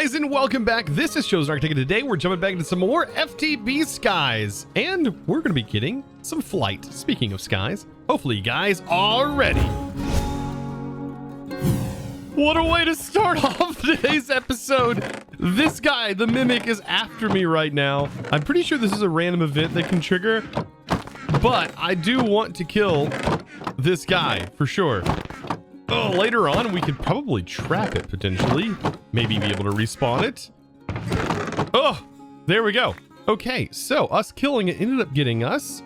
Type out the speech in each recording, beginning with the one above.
guys, and welcome back. This is ChosenArchitect, and today we're jumping back into some more FTB Skies, and we're going to be getting some flight. Speaking of skies, hopefully you guys are ready. What a way to start off today's episode. This guy, the Mimic, is after me right now. I'm pretty sure this is a random event that can trigger, but I do want to kill this guy for sure. Oh, later on, we could probably trap it, potentially. Maybe be able to respawn it. Oh, there we go. Okay, so us killing it ended up getting us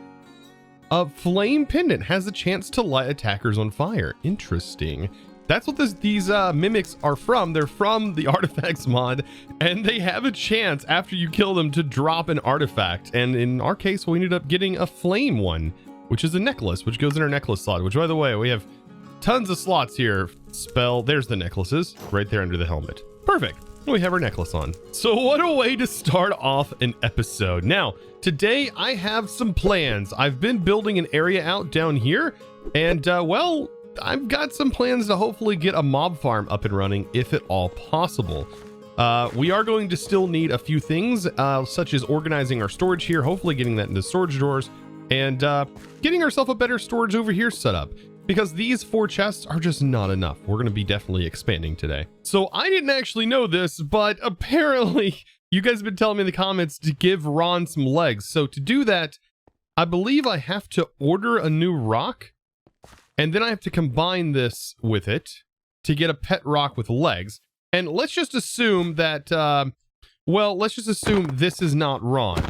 a flame pendant. Has a chance to light attackers on fire. Interesting. That's what these mimics are from. They're from the artifacts mod, and they have a chance after you kill them to drop an artifact. And in our case, we ended up getting a flame one, which is a necklace, which goes in our necklace slot, which, by the way, we have tons of slots here. There's the necklaces right there under the helmet. Perfect. We have our necklace on. So what a way to start off an episode. Now, today I have some plans. I've been building an area out down here, and well, I've got some plans to hopefully get a mob farm up and running, if at all possible. We are going to still need a few things, such as organizing our storage here, hopefully getting that into storage drawers, and getting ourselves a better storage over here set up, because these 4 chests are just not enough. We're going to be definitely expanding today. So I didn't actually know this, but apparently you guys have been telling me in the comments to give Ron some legs. So to do that, I believe I have to order a new rock, and then I have to combine this with it to get a pet rock with legs. And let's just assume that, well, let's just assume this is not Ron.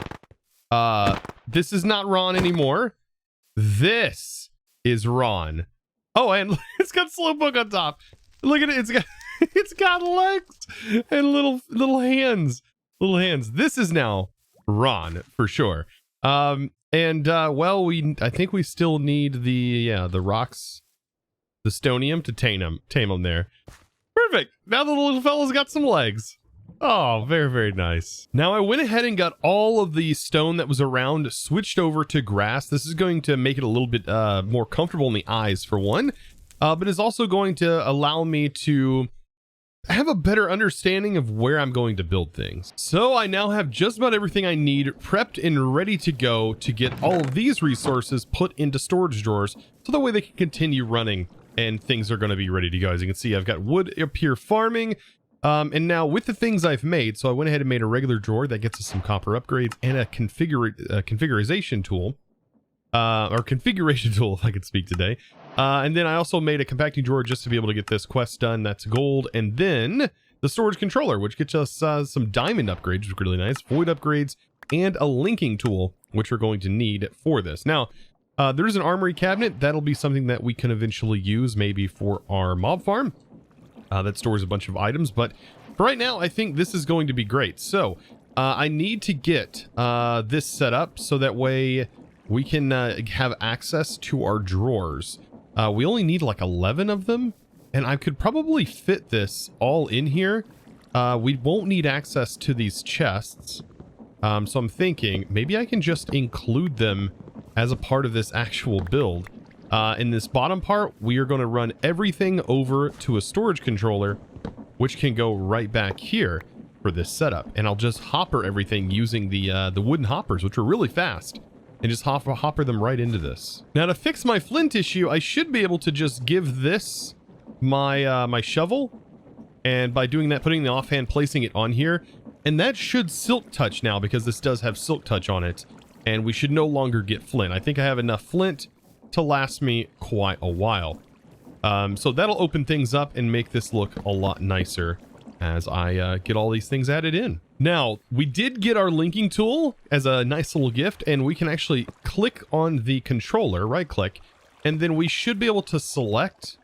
This is not Ron anymore. This is Ron. Oh, and it's got Slowpoke on top. Look at it. It's got legs and little hands. Little hands. This is now Ron for sure. Well, I think we still need the rocks, the stonium to tame him there. Perfect. Now the little fella's got some legs. Oh, very, very nice. Now I went ahead and got all of the stone that was around switched over to grass. This is going to make it a little bit more comfortable in the eyes for one, but it's also going to allow me to have a better understanding of where I'm going to build things. So I now have just about everything I need prepped and ready to go to get all of these resources put into storage drawers, so that way they can continue running and things are going to be ready to go. As you can see, I've got wood up here farming. And now with the things I've made, so I went ahead and made a regular drawer that gets us some copper upgrades and a configuration tool, or configuration tool, if I could speak today. And then I also made a compacting drawer just to be able to get this quest done. That's gold. And then the storage controller, which gets us some diamond upgrades, which is really nice, void upgrades, and a linking tool, which we're going to need for this. Now, there is an armory cabinet. That'll be something that we can eventually use maybe for our mob farm. That stores a bunch of items, but for right now, I think this is going to be great. So I need to get this set up so that way we can have access to our drawers. We only need like 11 of them, and I could probably fit this all in here. We won't need access to these chests. So I'm thinking maybe I can just include them as a part of this actual build. In this bottom part, we are going to run everything over to a storage controller, which can go right back here for this setup. And I'll just hopper everything using the wooden hoppers, which are really fast, and just hopper them right into this. Now, to fix my flint issue, I should be able to just give this my shovel, and by doing that, putting the offhand, placing it on here, and that should silk touch now, because this does have silk touch on it, and we should no longer get flint. I think I have enough flint to last me quite a while. So that'll open things up and make this look a lot nicer as I get all these things added in. Now, we did get our linking tool as a nice little gift, and we can actually click on the controller, right click, and then we should be able to select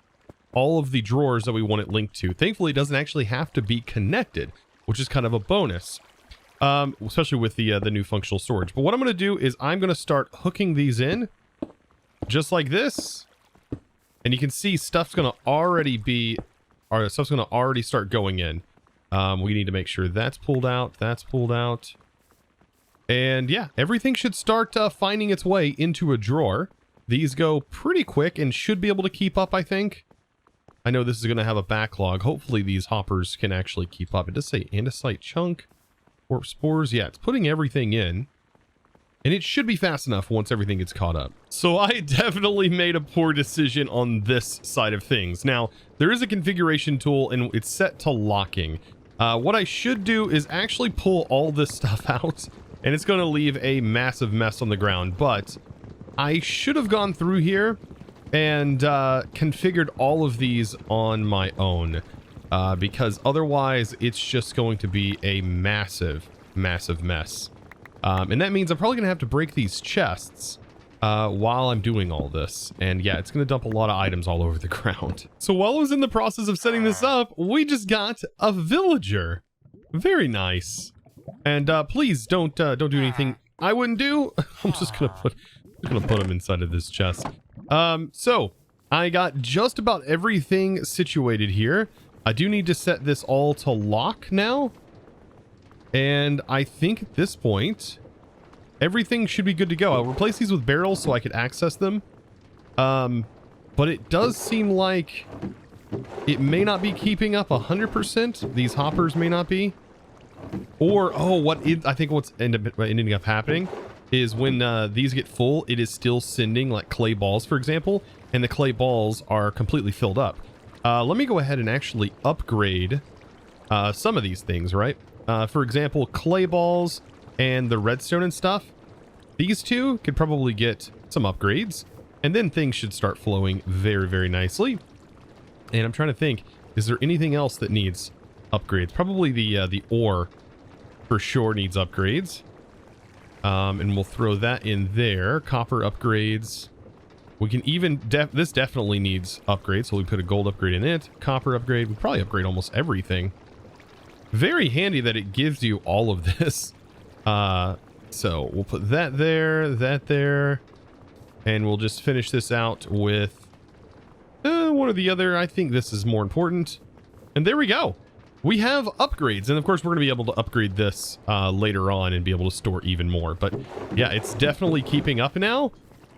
all of the drawers that we want it linked to. Thankfully, it doesn't actually have to be connected, which is kind of a bonus, especially with the new functional storage. But what I'm going to do is I'm going to start hooking these in just like this, and you can see stuff's going to already start going in. We need to make sure that's pulled out, and yeah, everything should start finding its way into a drawer. These go pretty quick and should be able to keep up, I think. I know this is going to have a backlog. Hopefully these hoppers can actually keep up. It does say andesite chunk, warp spores. Yeah, it's putting everything in. And it should be fast enough once everything gets caught up. So I definitely made a poor decision on this side of things. Now, there is a configuration tool and it's set to locking. What I should do is actually pull all this stuff out, and it's going to leave a massive mess on the ground. But I should have gone through here and configured all of these on my own, because otherwise it's just going to be a massive, massive mess. And that means I'm probably going to have to break these chests while I'm doing all this. And yeah, it's going to dump a lot of items all over the ground. So while I was in the process of setting this up, we just got a villager. Very nice. And please don't do anything I wouldn't do. I'm just going to put them inside of this chest. So I got just about everything situated here. I do need to set this all to lock now. And I think at this point, everything should be good to go. I'll replace these with barrels so I could access them. But it does seem like it may not be keeping up 100%. These hoppers may not be. Or, I think what's ending up happening is when these get full, it is still sending like clay balls, for example, and the clay balls are completely filled up. Let me go ahead and actually upgrade some of these things, right? For example, clay balls and the redstone and stuff. These two could probably get some upgrades, and then things should start flowing very, very nicely. And I'm trying to think, is there anything else that needs upgrades? Probably the ore for sure needs upgrades. And we'll throw that in there. Copper upgrades. We can even, this definitely needs upgrades, so we put a gold upgrade in it. Copper upgrade, we probably upgrade almost everything. Very handy that it gives you all of this. So we'll put that there, and we'll just finish this out with one or the other. I think this is more important. And there we go. We have upgrades, and of course we're going to be able to upgrade this later on and be able to store even more. But yeah, it's definitely keeping up now,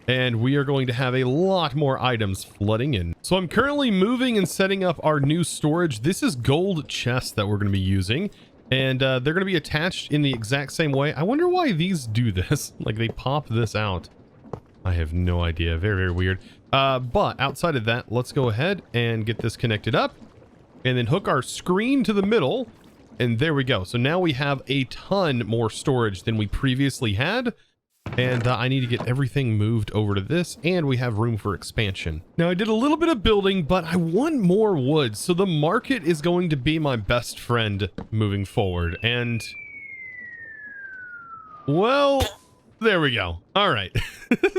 and we are going to have a lot more items flooding in. So I'm currently moving and setting up our new storage. This is gold chests that we're going to be using, and they're going to be attached in the exact same way. I wonder why these do this. Like, they pop this out. I have no idea. Very, very weird. But outside of that, let's go ahead and get this connected up, and then hook our screen to the middle, and there we go. So now we have a ton more storage than we previously had. And I need to get everything moved over to this, and we have room for expansion. Now, I did a little bit of building, but I want more wood, so the market is going to be my best friend moving forward. And, well, there we go. All right.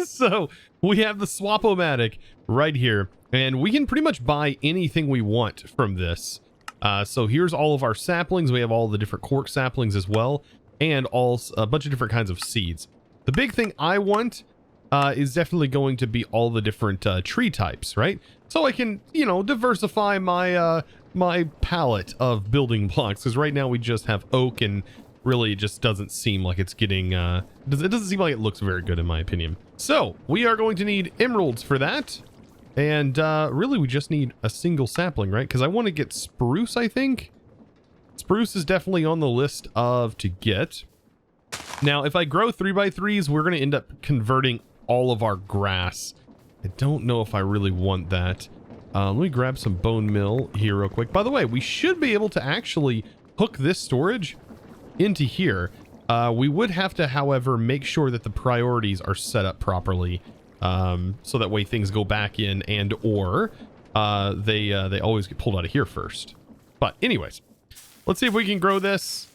So we have the Swap-O-Matic right here, and we can pretty much buy anything we want from this. So here's all of our saplings. We have all the different cork saplings as well, and a bunch of different kinds of seeds. The big thing I want is definitely going to be all the different tree types, right? So I can, you know, diversify my my palette of building blocks, because right now we just have oak, and really just doesn't seem like it's getting, it doesn't seem like it looks very good in my opinion. So we are going to need emeralds for that, and really we just need a single sapling, right? Because I want to get spruce, I think. Spruce is definitely on the list of to get. Now, if I grow 3x3s, we're going to end up converting all of our grass. I don't know if I really want that. Let me grab some bone meal here real quick. By the way, we should be able to actually hook this storage into here. We would have to, however, make sure that the priorities are set up properly, so that way things go back in, and or they always get pulled out of here first. But anyways, let's see if we can grow this.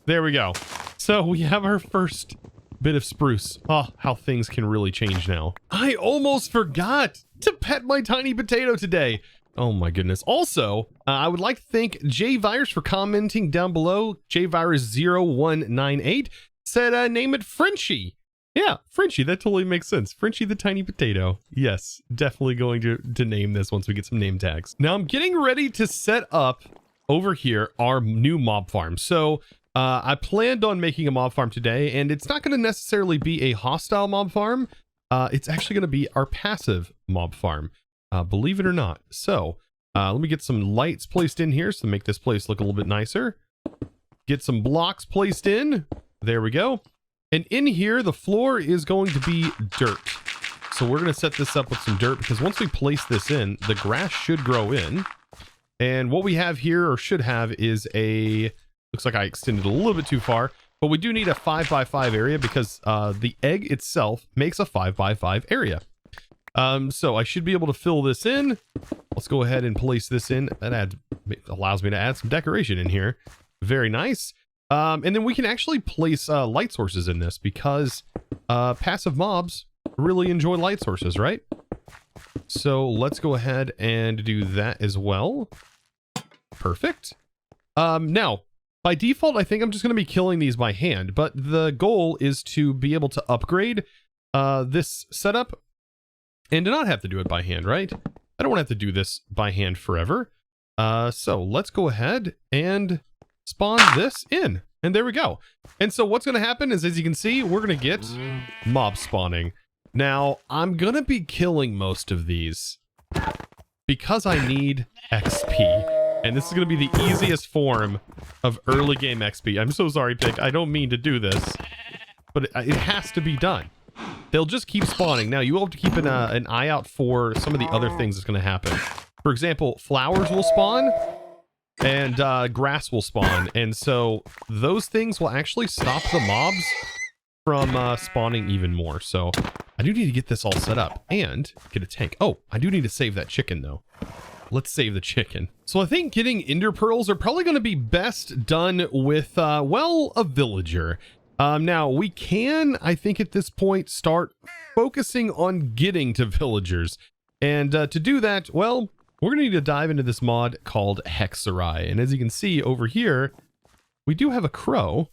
There we go. So we have our first bit of spruce. Oh, how things can really change now. I almost forgot to pet my tiny potato today. Oh my goodness. Also, I would like to thank JVirus for commenting down below. JVirus0198 said, name it Frenchie. Yeah, Frenchie, that totally makes sense. Frenchie the tiny potato. Yes, definitely going to name this once we get some name tags. Now I'm getting ready to set up over here our new mob farm. So I planned on making a mob farm today, and it's not going to necessarily be a hostile mob farm. It's actually going to be our passive mob farm, believe it or not. So Let me get some lights placed in here so make this place look a little bit nicer. Get some blocks placed in. There we go. And in here, the floor is going to be dirt. So we're going to set this up with some dirt because once we place this in, the grass should grow in. And what we have here, or should have, is a... Looks like I extended a little bit too far. But we do need a 5x5 area because the egg itself makes a 5x5 area. So I should be able to fill this in. Let's go ahead and place this in. That allows me to add some decoration in here. Very nice. And then we can actually place light sources in this because passive mobs really enjoy light sources, right? So let's go ahead and do that as well. Perfect. Now, by default, I think I'm just going to be killing these by hand, but the goal is to be able to upgrade this setup and to not have to do it by hand, right? I don't want to have to do this by hand forever. So let's go ahead and spawn this in. And there we go. And so what's going to happen is, as you can see, we're going to get mob spawning. Now, I'm going to be killing most of these because I need XP. And this is going to be the easiest form of early game XP. I'm so sorry, Pig. I don't mean to do this, but it has to be done. They'll just keep spawning. Now, you will have to keep an eye out for some of the other things that's going to happen. For example, flowers will spawn and grass will spawn. And so those things will actually stop the mobs from spawning even more. So I do need to get this all set up and get a tank. Oh, I do need to save that chicken, though. Let's save the chicken. So I think getting ender pearls are probably going to be best done with, well, a villager. Now, we can, I think at this point, start focusing on getting to villagers. And to do that, well, we're going to need to dive into this mod called Hexerei. And as you can see over here, we do have a crow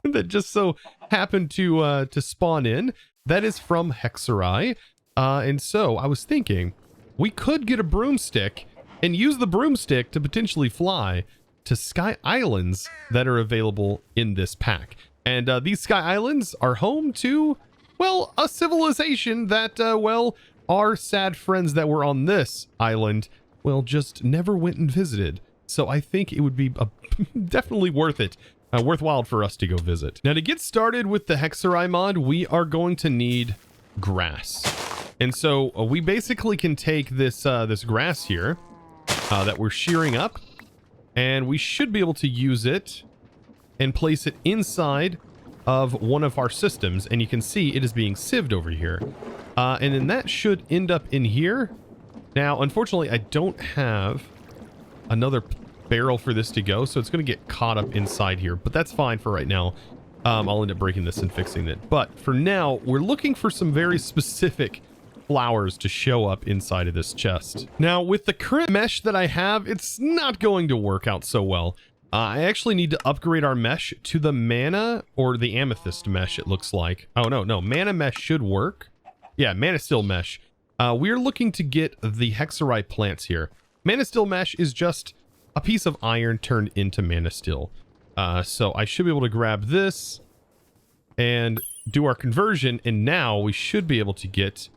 that just so happened to spawn in. That is from Hexerei. And so I was thinking, we could get a broomstick and use the broomstick to potentially fly to sky islands that are available in this pack. And these sky islands are home to, well, a civilization that, well, our sad friends that were on this island, well, just never went and visited. So I think it would be definitely worth it. Worthwhile for us to go visit. Now, to get started with the Hexerei mod, we are going to need grass. And so we basically can take this this grass here that we're shearing up, and we should be able to use it and place it inside of one of our systems. And you can see it is being sieved over here. And then that should end up in here. Now, unfortunately, I don't have another barrel for this to go, so it's going to get caught up inside here. But that's fine for right now. I'll end up breaking this and fixing it. But for now, we're looking for some very specific flowers to show up inside of this chest. Now, with the current mesh that I have, it's not going to work out so well. I actually need to upgrade our mesh to the mana or the amethyst mesh, it looks like. Oh, no, mana mesh should work. Yeah, mana steel mesh. We're looking to get the Hexerei plants here. Mana steel mesh is just a piece of iron turned into mana steel. So I should be able to grab this and do our conversion, and now we should be able to get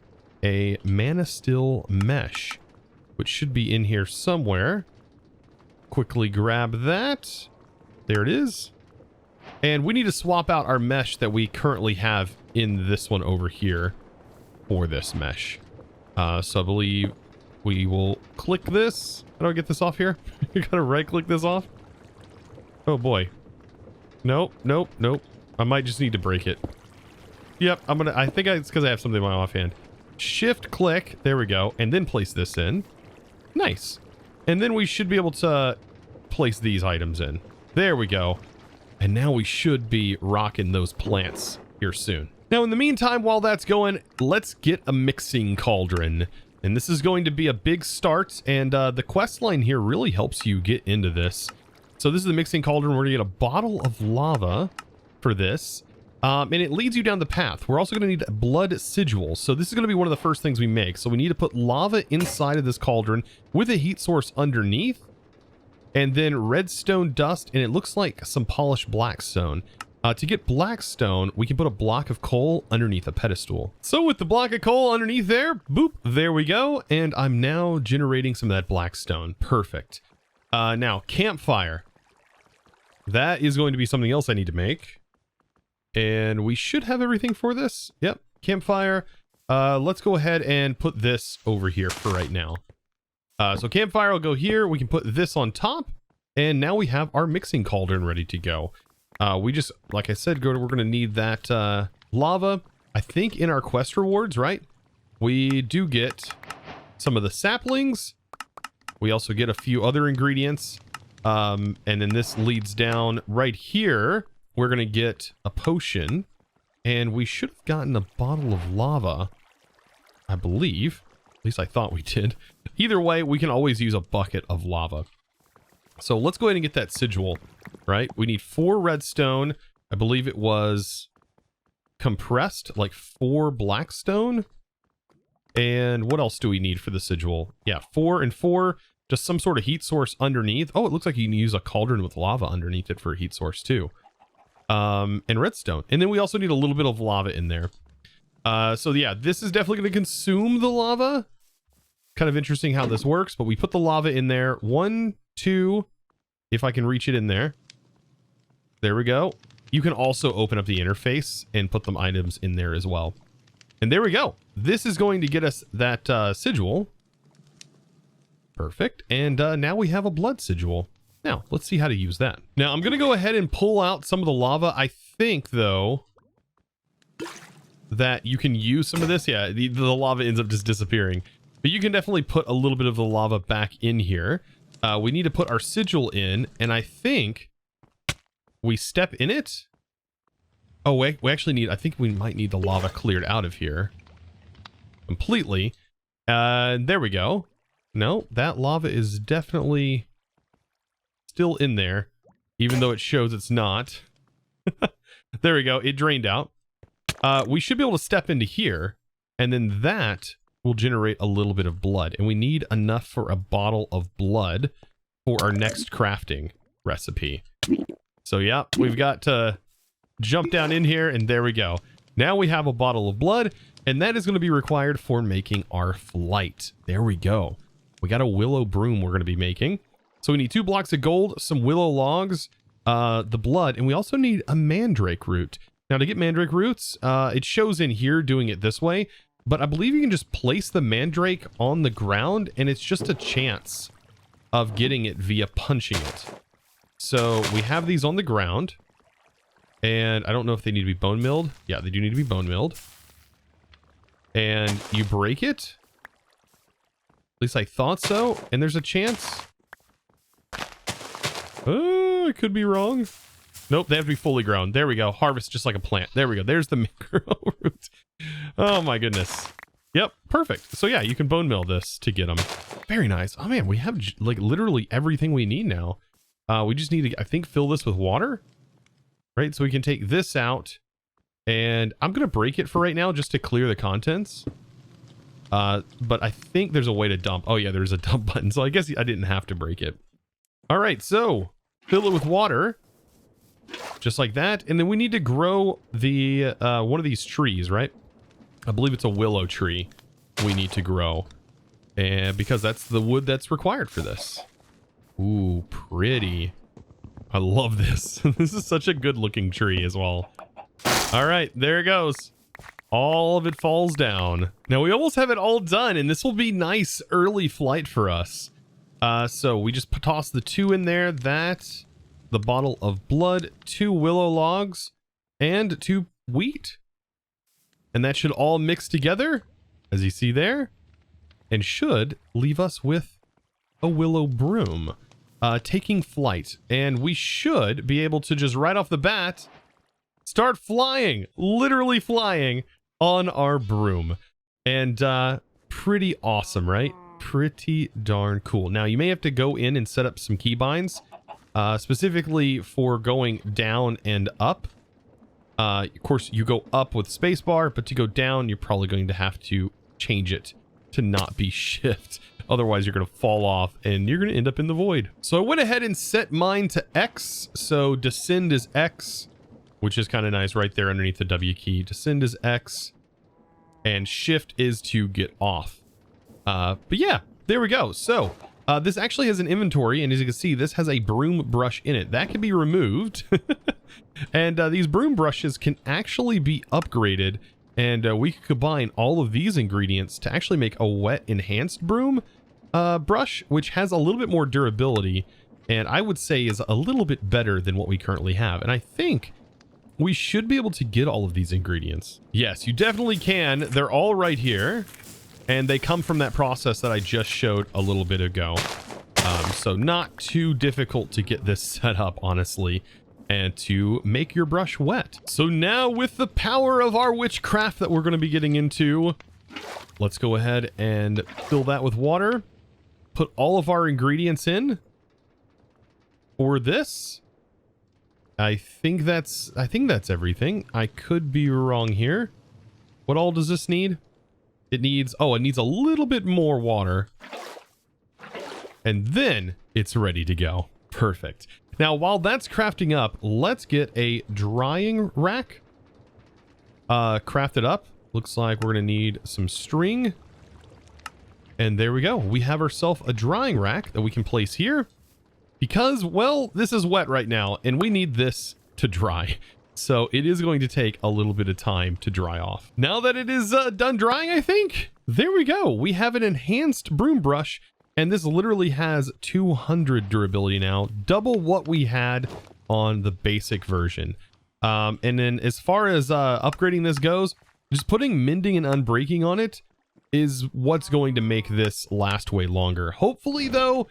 a mana steel mesh, which should be in here somewhere. Quickly grab that. There it is. And we need to swap out our mesh that we currently have in this one over here for this mesh. So I believe we will click this. How do I get this off here? You gotta right click this off. Oh boy. Nope. I might just need to break it. Yep, I think it's because I have something in my offhand. Shift click, there we go, and then place this in. Nice. And then we should be able to place these items in. There we go. And now we should be rocking those plants here soon. Now, in the meantime, while that's going, let's get a mixing cauldron. And this is going to be a big start, and the quest line here really helps you get into this. So this is the mixing cauldron. We're going to get a bottle of lava for this. And it leads you down the path. We're also going to need blood sigil. So this is going to be one of the first things we make. So we need to put lava inside of this cauldron with a heat source underneath. And then redstone dust. And it looks like some polished blackstone. To get black stone, we can put a block of coal underneath a pedestal. So with the block of coal underneath there, boop, there we go. And I'm now generating some of that black stone. Perfect. Now, campfire. That is going to be something else I need to make. And we should have everything for this. Yep, campfire. Let's go ahead and put this over here for right now. So campfire will go here. We can put this on top. And now we have our mixing cauldron ready to go. We just, like I said, we're going to need that lava. I think in our quest rewards, right? We do get some of the saplings. We also get a few other ingredients. And then this leads down right here. We're going to get a potion. And we should have gotten a bottle of lava, I believe. At least I thought we did. Either way, we can always use a bucket of lava. So let's go ahead and get that sigil, right? We need 4 redstone. I believe it was compressed, like 4 blackstone. And what else do we need for the sigil? Yeah, 4 and 4. Just some sort of heat source underneath. Oh, it looks like you can use a cauldron with lava underneath it for a heat source too. And redstone. And then we also need a little bit of lava in there. So yeah, this is definitely going to consume the lava. Kind of interesting how this works, but we put the lava in there. 1, 2, if I can reach it in there. There we go. You can also open up the interface and put them items in there as well. And there we go. This is going to get us that sigil. Perfect. And now we have a blood sigil. Now, let's see how to use that. Now, I'm going to go ahead and pull out some of the lava. I think, though, that you can use some of this. Yeah, the lava ends up just disappearing. But you can definitely put a little bit of the lava back in here. We need to put our sigil in, and I think we step in it. Oh, wait, we actually need, I think we might need the lava cleared out of here completely. There we go. No, that lava is definitely still in there, even though it shows it's not. There we go. It drained out. We should be able to step into here, and then that will generate a little bit of blood, and we need enough for a bottle of blood for our next crafting recipe. So yeah, we've got to jump down in here, and there we go. Now we have a bottle of blood, and that is going to be required for making our flight. There we go. We got a willow broom we're going to be making. So we need 2 blocks of gold, some willow logs, the blood, and we also need a mandrake root. Now to get mandrake roots, it shows in here doing it this way, but I believe you can just place the mandrake on the ground, and it's just a chance of getting it via punching it. So we have these on the ground, and I don't know if they need to be bone milled. Yeah, they do need to be bone milled. And you break it. At least I thought so. And there's a chance. I could be wrong. Nope, they have to be fully grown. There we go. Harvest just like a plant. There we go. There's the macro root. Oh my goodness. Yep, perfect. So yeah, you can bone mill this to get them. Very nice. Oh man, we have like literally everything we need now. We just need to, I think, fill this with water. Right, so we can take this out. And I'm going to break it for right now just to clear the contents. But I think there's a way to dump. Oh yeah, there's a dump button. So I guess I didn't have to break it. All right, so fill it with water. Just like that. And then we need to grow the one of these trees, right? I believe it's a willow tree we need to grow. And because that's the wood that's required for this. Ooh, pretty. I love this. This is such a good looking tree as well. All right, there it goes. All of it falls down. Now we almost have it all done, and this will be nice early flight for us. So we just toss the 2 in there. That, the bottle of blood, 2 willow logs, and 2 wheat. And that should all mix together, as you see there, and should leave us with a willow broom taking flight. And we should be able to just right off the bat start flying, literally flying on our broom. And pretty awesome, right? Pretty darn cool. Now you may have to go in and set up some keybinds specifically for going down and up. Of course, you go up with spacebar, but to go down, you're probably going to have to change it to not be shift. Otherwise, you're going to fall off and you're going to end up in the void. So I went ahead and set mine to X. So descend is X. which is kind of nice right there underneath the W key. Descend is X, and shift is to get off. But yeah, there we go. So this actually has an inventory, and as you can see, this has a broom brush in it. That can be removed. And these broom brushes can actually be upgraded, and we can combine all of these ingredients to actually make a wet enhanced broom brush, which has a little bit more durability, and I would say is a little bit better than what we currently have. And I think we should be able to get all of these ingredients. Yes, you definitely can. They're all right here, and they come from that process that I just showed a little bit ago. So not too difficult to get this set up, honestly, and to make your brush wet. So now, with the power of our witchcraft that we're going to be getting into, let's go ahead and fill that with water. Put all of our ingredients in for this. I think that's everything. I could be wrong here. What all does this need? It needs a little bit more water. And then it's ready to go. Perfect. Now, while that's crafting up, let's get a drying rack crafted up. Looks like we're going to need some string. And there we go. We have ourselves a drying rack that we can place here because, well, this is wet right now and we need this to dry. So it is going to take a little bit of time to dry off. Now that it is done drying, I think, there we go. We have an enhanced broom brush, and this literally has 200 durability now, double what we had on the basic version. And then as far as upgrading this goes, just putting mending and unbreaking on it is what's going to make this last way longer. Hopefully, though,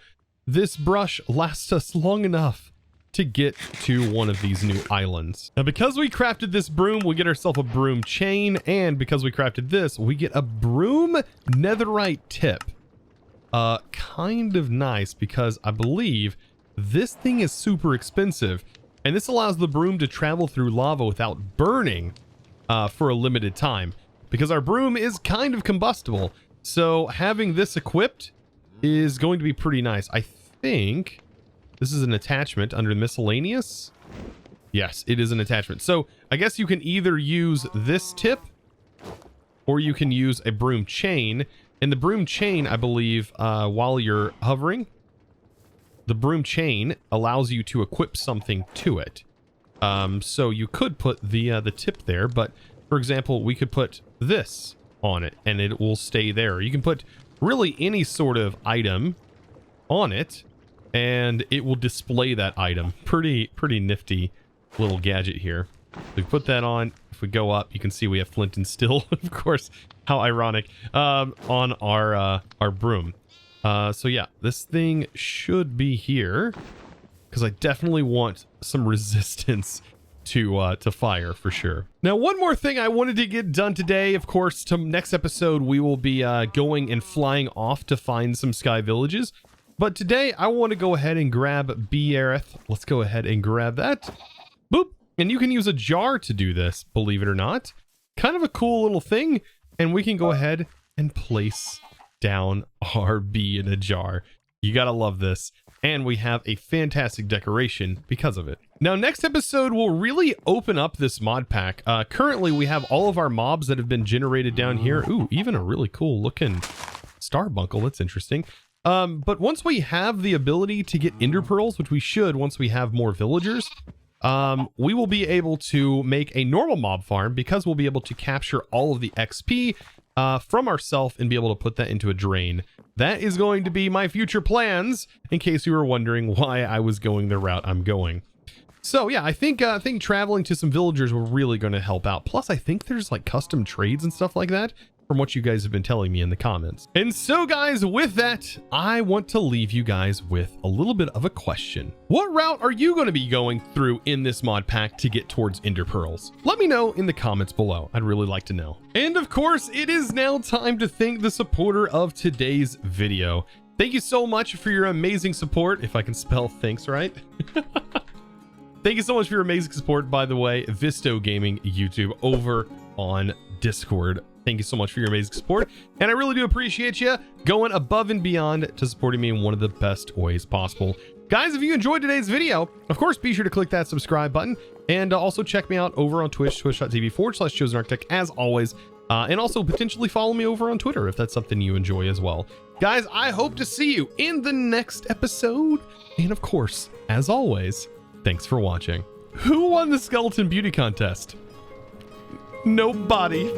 this brush lasts us long enough to get to one of these new islands. Now, because we crafted this broom, we get ourselves a broom chain, and because we crafted this, we get a broom netherite tip. Kind of nice, because I believe this thing is super expensive, and this allows the broom to travel through lava without burning for a limited time, because our broom is kind of combustible. So having this equipped is going to be pretty nice. I think this is an attachment under miscellaneous. Yes, it is an attachment. So I guess you can either use this tip or you can use a broom chain. And the broom chain, I believe, while you're hovering, the broom chain allows you to equip something to it. So you could put the tip there, but for example, we could put this on it and it will stay there. You can put really any sort of item on it and it will display that item. Pretty nifty little gadget here. We put that on. If we go up, you can see we have flint and steel, of course. How ironic, on our broom. So yeah, this thing should be here because I definitely want some resistance to fire for sure. Now, one more thing I wanted to get done today. Of course, to next episode, we will be going and flying off to find some sky villages. But today, I want to go ahead and grab Aerith. Let's go ahead and grab that. Boop. And you can use a jar to do this, believe it or not. Kind of a cool little thing. And we can go ahead and place down our bee in a jar. You gotta love this. And we have a fantastic decoration because of it. Now, next episode will really open up this mod pack. Currently, we have all of our mobs that have been generated down here. Ooh, even a really cool looking starbuckle. That's interesting. But once we have the ability to get ender pearls, which we should once we have more villagers, we will be able to make a normal mob farm because we'll be able to capture all of the XP from ourselves and be able to put that into a drain. That is going to be my future plans, in case you were wondering why I was going the route I'm going. So yeah, I think traveling to some villagers were really going to help out. Plus, I think there's like custom trades and stuff like that from what you guys have been telling me in the comments. And so guys, with that, I want to leave you guys with a little bit of a question. What route are you going to be going through in this mod pack to get towards ender pearls? Let me know in the comments below. I'd really like to know. And of course, it is now time to thank the supporter of today's video. Thank you so much for your amazing support, if I can spell thanks right. Thank you so much for your amazing support, by the way, Visto Gaming YouTube over on Discord. Thank you so much for your amazing support, and I really do appreciate you going above and beyond to supporting me in one of the best ways possible. Guys, if you enjoyed today's video, of course, be sure to click that subscribe button, and also check me out over on Twitch, twitch.tv/ChosenArchitect, as always. And also potentially follow me over on Twitter if that's something you enjoy as well. Guys, I hope to see you in the next episode. And of course, as always, thanks for watching. Who won the skeleton beauty contest? Nobody.